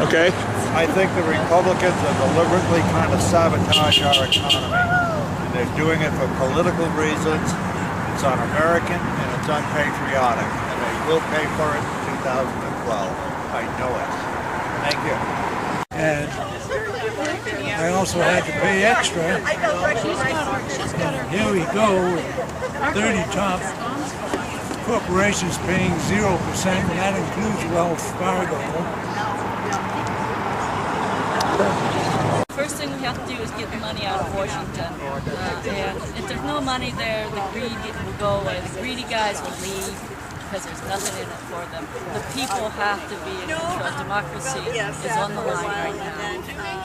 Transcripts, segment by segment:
Okay. I think the Republicans are deliberately trying to sabotage our economy. And they're doing it for political reasons. It's un-American and it's unpatriotic. And they will pay for it in 2012. I know it. Thank you. And I also had to pay extra. And here we go, 30 top corporations paying 0%, and that includes Wells Fargo. First thing we have to do is get the money out of Washington. And if there's no money there, the greed will go away. The greedy guys will leave because there's nothing in it for them. The people have to be in control. Democracy is on the line right now.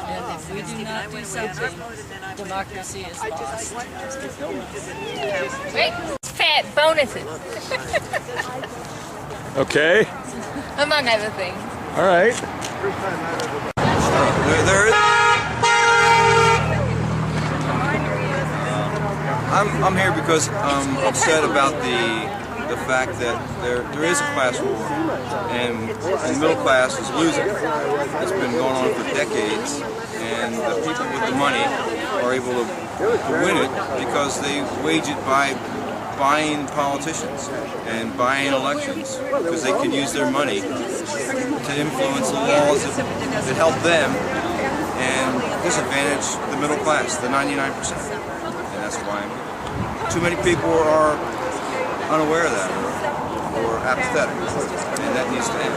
And if we do not do something, democracy is lost. Great. Fat bonuses. Okay. Among other things. All right. I'm here because I'm upset about the fact that there is a class war, and the middle class is losing. It's been going on for decades, and the people with the money are able to win it because they wage it by buying politicians and buying elections, because they can use their money to influence the laws that help them and disadvantage the middle class, the 99%. And that's why too many people are unaware of that or apathetic, and that needs to end.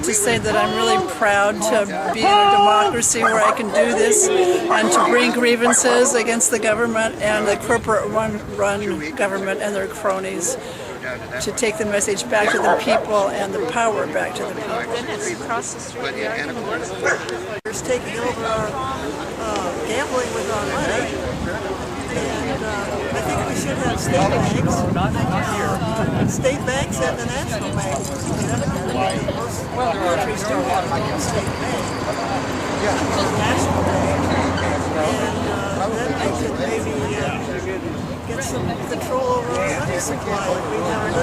To say that I'm really proud to be in a democracy where I can do this and to bring grievances against the government and the corporate-run government and their cronies, to take the message back to the people and the power back to the people. It's taking over gambling with our money, and I think we should have state banks and the national banks. Most countries do have a state bank, national bank, and then they could maybe get some control over our money supply like we have in the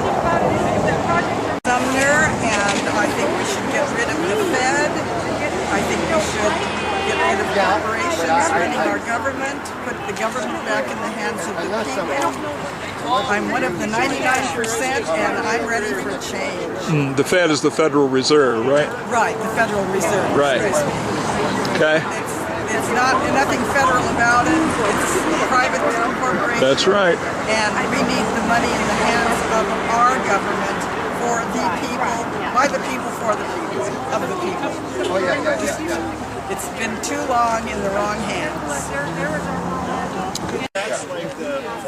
economy. Sumner, and I think we should get rid of the Fed. I think we should get rid of corporations running our government, put the government back in the hands of the people. I'm one of the 99%, and I'm ready for change. The Fed is the Federal Reserve, right? Right, the Federal Reserve. Right. Okay. It's not nothing federal about it. It's a private corporation. That's right. And we need the money in the hands of our government for the people, by the people, for the people, of the people. It's been too long in the wrong hands.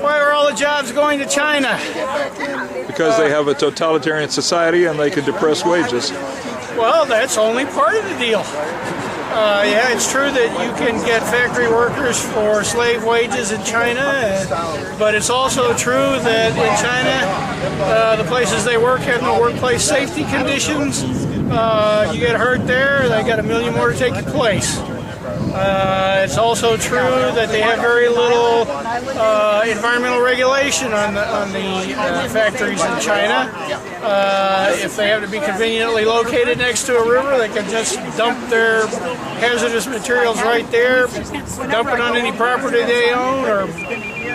Why are all the jobs going to China? Because they have a totalitarian society and they can depress wages. Well, that's only part of the deal. Yeah, it's true that you can get factory workers for slave wages in China, but it's also true that in China, the places they work have no workplace safety conditions. You get hurt there, they got 1 million more to take your place. It's also true that they have very little environmental regulation on the factories in China. If they have to be conveniently located next to a river, they can just dump their hazardous materials right there, dump it on any property they own, or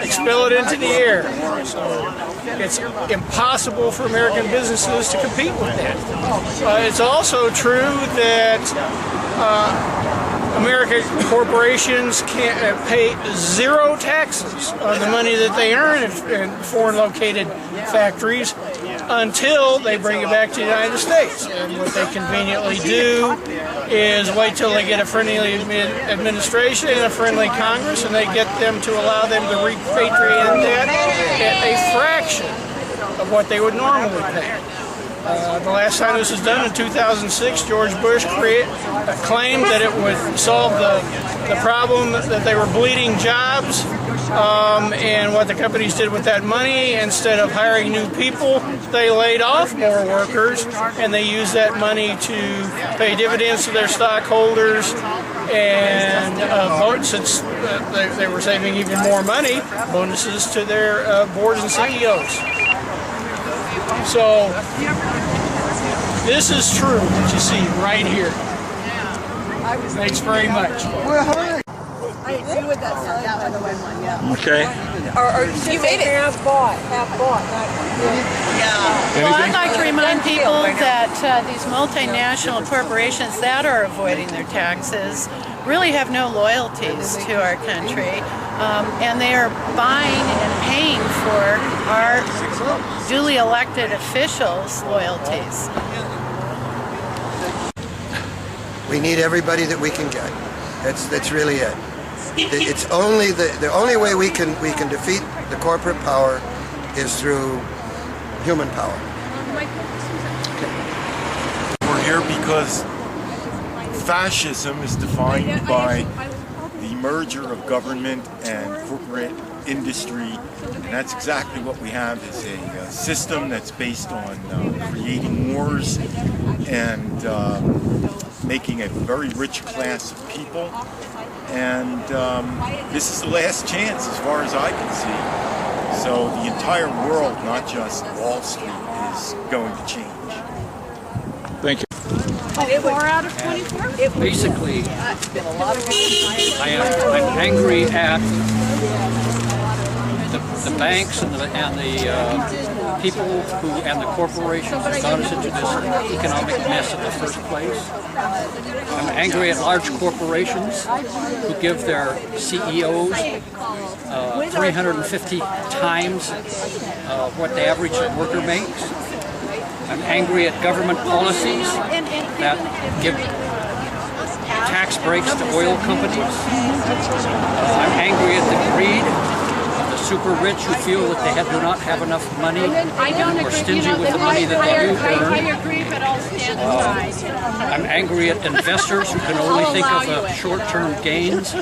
expel it into the air. So it's impossible for American businesses to compete with that. It's also true that American corporations can't pay zero taxes on the money that they earn in foreign located factories until they bring it back to the United States. And what they conveniently do is wait till they get a friendly administration and a friendly Congress, and they get them to allow them to repatriate that at a fraction of what they would normally pay. The last time this was done in 2006, George Bush claimed that it would solve the problem that they were bleeding jobs, and what the companies did with that money, instead of hiring new people, they laid off more workers, and they used that money to pay dividends to their stockholders, and since they were saving even more money, bonuses to their boards and CEOs. So This is true, what you see right here. Thanks very much. I agree with that sign, by the way. Okay. Or you made it. Half bought, not. Well, I'd like to remind people that these multinational corporations that are avoiding their taxes really have no loyalties to our country, and they are buying and paying for our duly elected officials' loyalties. We need everybody that we can get. That's really it. It's only the only way we can defeat the corporate power is through human power. We're here because fascism is defined by the merger of government and corporate industry, and that's exactly what we have, is a system that's based on creating wars and making a very rich class of people. And this is the last chance as far as I can see. So the entire world, not just Wall Street, is going to change. Thank you. 4 out of 24? Basically, I'm angry at the banks and the people who and the corporations who got us into this economic mess in the first place. I'm angry at large corporations who give their CEOs 350 times what the average worker makes. I'm angry at government policies that give tax breaks to oil companies. I'm angry at the greed of the super rich who feel that they do not have enough money and are stingy with the money that they do earn. I'm angry at investors who can only think of short-term gains.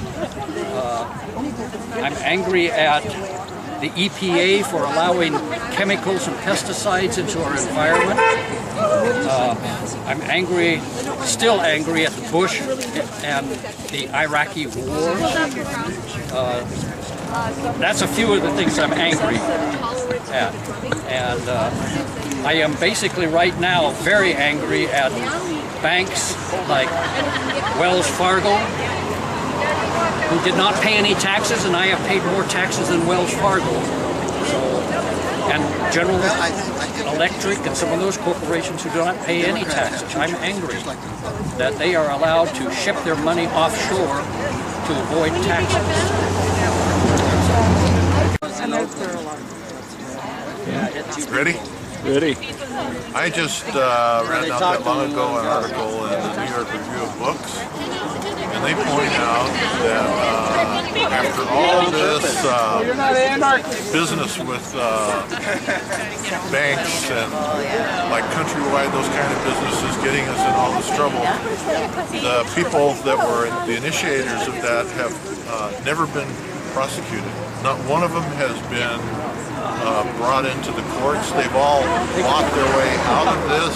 I'm angry at the EPA for allowing chemicals and pesticides into our environment. I'm angry, still angry at the Bush and the Iraqi war. That's a few of the things I'm angry at. And I am basically right now very angry at banks like Wells Fargo, who did not pay any taxes, and I have paid more taxes than Wells Fargo. And General Electric and some of those corporations who do not pay any taxes. I'm angry that they are allowed to ship their money offshore to avoid taxes. Ready? Ready. I just read not that long ago an article in the New York Review of Books, and they point out that after all this business with banks and like Countrywide, those kind of businesses getting us in all this trouble, the people that were the initiators of that have never been prosecuted. Not one of them has been brought into the courts. They've all bought their way out of this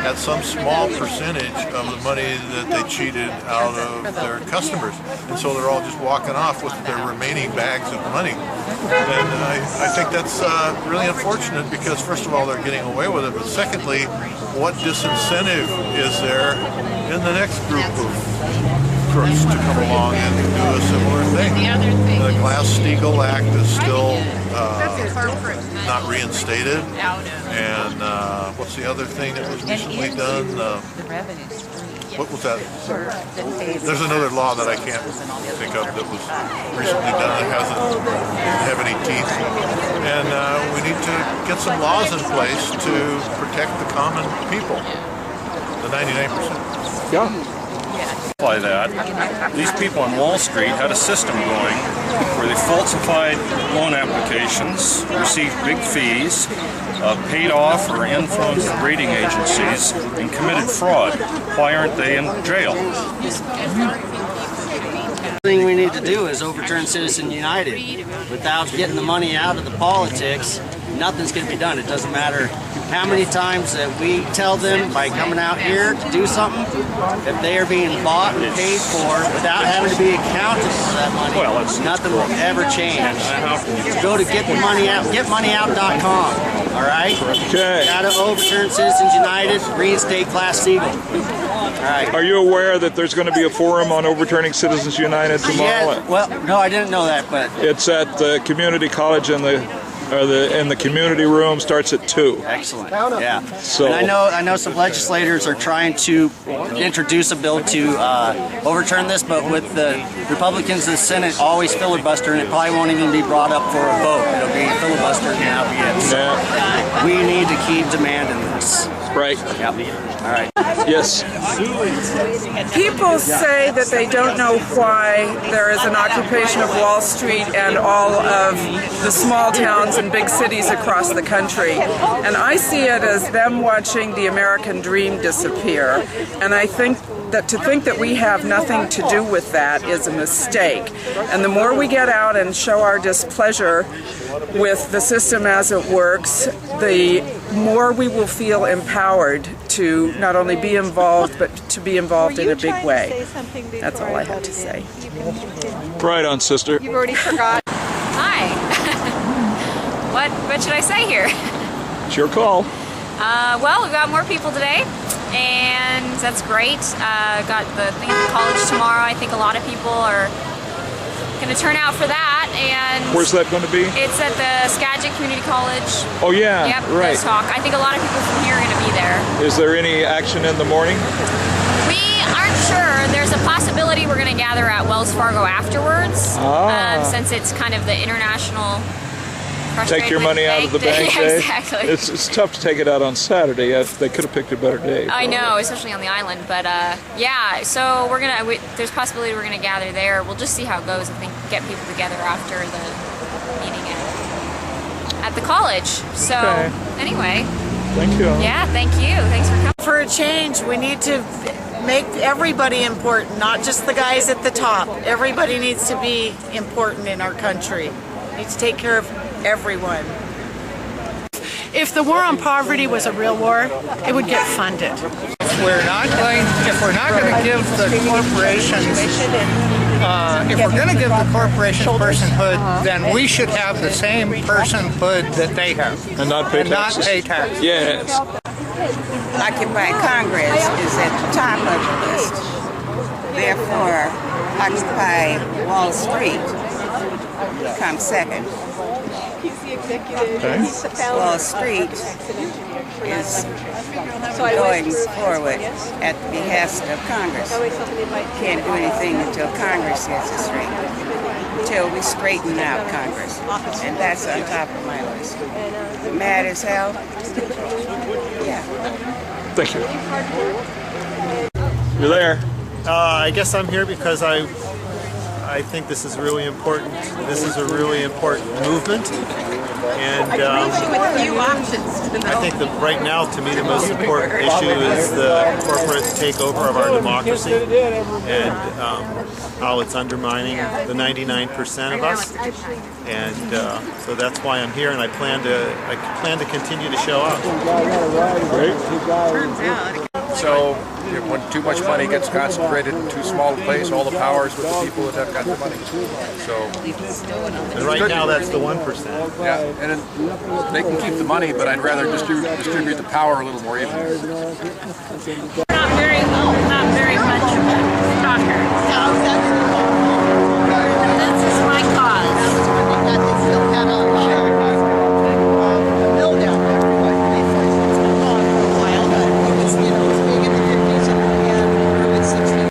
at some small percentage of the money that they cheated out of their customers. And so they're all just walking off with their remaining bags of money. And I think that's really unfortunate because, first of all, they're getting away with it. But secondly, what disincentive is there in the next group of crooks to come along and do a similar thing? The Glass-Steagall Act is still not reinstated, and what's the other thing that was recently done? What was that? There's another law that I can't think of that was recently done that doesn't have any teeth, and we need to get some laws in place to protect the common people, the 99%. Yeah. By that, these people on Wall Street had a system going where they falsified loan applications, received big fees, paid off or influenced rating agencies, and committed fraud. Why aren't they in jail? The thing we need to do is overturn Citizens United. Without getting the money out of the politics, nothing's going to be done. It doesn't matter how many times that we tell them by coming out here to do something, if they are being bought and paid for without having to be accounted for that money, nothing will ever change. Go to getmoneyoutout.com. All right? Okay. Got to overturn Citizens United, reinstate Glass-Steagall. All right. Are you aware that there's going to be a forum on overturning Citizens United tomorrow? Yeah, well, no, I didn't know that, but It's at the community college in the community room. Starts at 2. excellent. Yeah. So And I know some legislators are trying to introduce a bill to overturn this, but with the Republicans in the Senate always filibustering, it probably won't even be brought up for a vote. It'll be filibustered and that'll be it. So we need to keep demanding this. Right. Yep. All right. Yes. People say that they don't know why there is an occupation of Wall Street and all of the small towns and big cities across the country. And I see it as them watching the American dream disappear. And I think that to think that we have nothing to do with that is a mistake. And the more we get out and show our displeasure with the system as it works, the more we will feel empowered to not only be involved, but to be involved in a big way. That's all I have to say. Right on, sister. You've already forgot. Hi. What should I say here? It's your call. Well, we've got more people today, and that's great. Got the thing at the college tomorrow. I think a lot of people are going to turn out for that. And Where's that going to be? it's at the Skagit Community College. Oh yeah, Yep, right. the talk. I think a lot of people from here are going to be there. Is there any action in the morning? We aren't sure. There's a possibility we're going to gather at Wells Fargo afterwards, since it's kind of the international. Take your money out of the bank Yeah, day? exactly. It's tough to take it out on Saturday. They could have picked a better day. I know, especially on the island, but yeah, so there's possibility we're gonna gather there. We'll just see how it goes. I think get people together after the meeting at the college. So Okay. anyway. Thank you. Yeah, thank you. Thanks for coming. For a change, we need to make everybody important, not just the guys at the top. Everybody needs to be important in our country. We need to take care of everyone. If the war on poverty was a real war, it would get funded. If we're not going to give the corporations, if we're going to give the corporations personhood, then we should have the same personhood that they have, and not pay taxes. Not pay taxes. Yes. Occupy Congress is at the top of the list. Therefore, Occupy Wall Street comes second. Okay. Wall Street is going forward at the behest of Congress. Can't do anything until Congress gets it straight. Until we straighten out Congress. And that's on top of my list. Mad as hell? Yeah. Thank you. You're there. I guess I'm here because I think this is really important. This is a really important movement. And I think that right now, to me, the most important issue is the corporate takeover of our democracy and how it's undermining the 99% of us. And so that's why I'm here, and I plan to continue to show up. So when too much money gets concentrated in too small a place, all the power is with the people that have got the money. So and right now, that's the 1%. Yeah, and they can keep the money, but I'd rather distribute the power a little more evenly.